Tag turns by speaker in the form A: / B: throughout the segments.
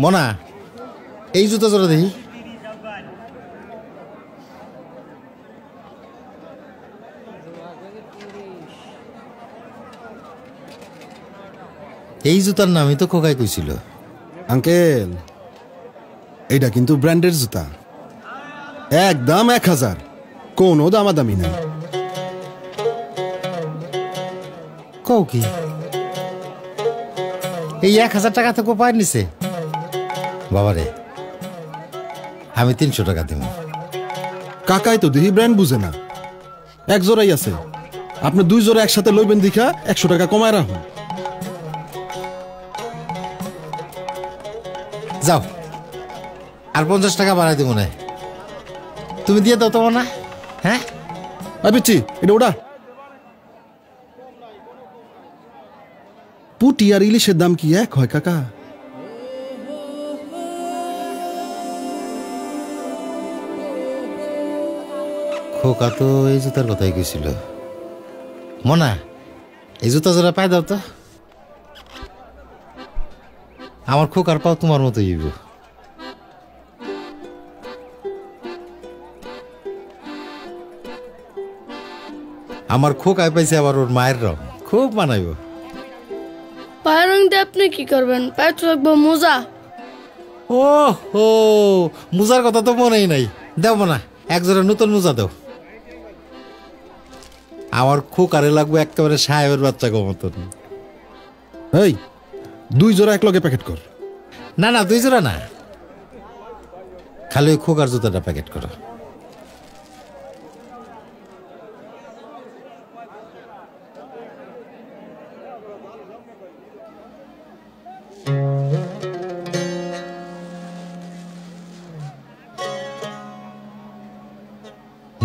A: মনা এই জুতা জোড়া দেখি। এই জুতার নামই তো খোকাই কইছিল।
B: আঙ্কেল এইটা কিন্তু ব্র্যান্ডের জুতা, একদম 1000, কোনো দামাদামি নাই।
A: কও কি এই 1000 টাকা তো কোপায় নিছে? বাবারে আমি 300 টাকা দিব।
B: কাকাই তো দেখি ব্র্যান্ড বুঝে না, এক জোড়াই আছে, আপনি 2 জোড়া একসাথে লইবেন দেখা 100 টাকা কমায় রাখুন।
A: যাও আর 50 টাকা বাড়াই দিব না, তুমি দিয়ে দাও তো না। হ্যাঁ
B: পিচ্ছি এটা ওটা। পুটি আর ইলিশের দাম কি এক হয় কাকা?
A: খোকা তো এই জুতার কথাই কইছিল। মনা এই জুতা জোড়া পাই দাও তো, আমার খোকার পাও তোমার মতো হইব। আমার খোকায় পাইছে আবার ওর মায়ের রং, খুব মানাইব।
C: পায়ের রং দিয়ে আপনি কি করবেন? পায়ে তো লাগবো মোজা।
A: ও হো, মোজার কথা তো মনেই নাই। দেব না, এক জোড়া নতুন মোজা দাও। আমার খোকারে লাগবে একেবারে সাহেবের বাচ্চা গো মতন।
B: এই 2 জোড়া এক লগে প্যাকেট কর।
A: না না 2 জোড়া না, খালি ওই খোকার জুতাটা প্যাকেট করো।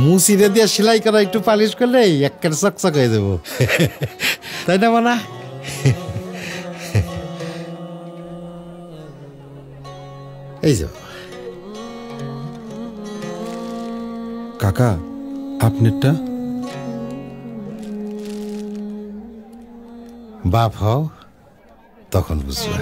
A: মুসিরে দিয়ে সেলাই করা একটু পালিশ করলে একের চকচক হয়ে দেবো, তাই না মানা? এই যে
B: কাকা আপনারটা।
A: বাপ হও তখন বুঝবা।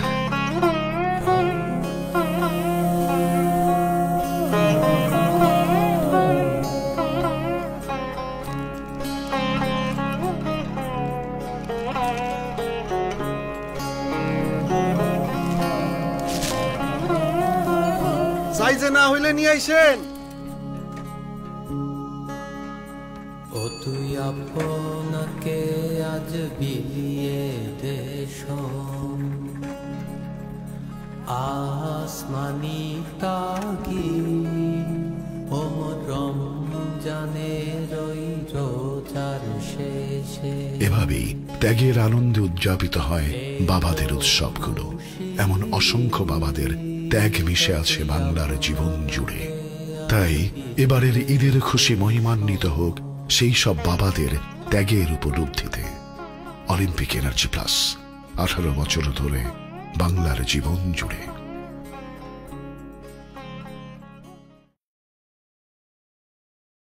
B: সাইজে না হইলে নিয়ে আইসেন।
D: ও তুই আপনাকে আজ বিলিয়ে দেশ আসমানি তাগি রমজানের ওই রোজার শেষে।
E: এভাবেই ত্যাগের আনন্দে উদযাপিত হয় বাবাদের উৎসবগুলো। এমন অসংখ্য বাবাদের ত্যাগ মিশে আছে বাংলার জীবন জুড়ে। তাই এবারের ঈদের খুশি মহিমান্বিত হোক সেই সব বাবাদের ত্যাগের উপলব্ধিতে। অলিম্পিক এনার্জি প্লাস, 18 বছর ধরে বাংলার জীবন জুড়ে।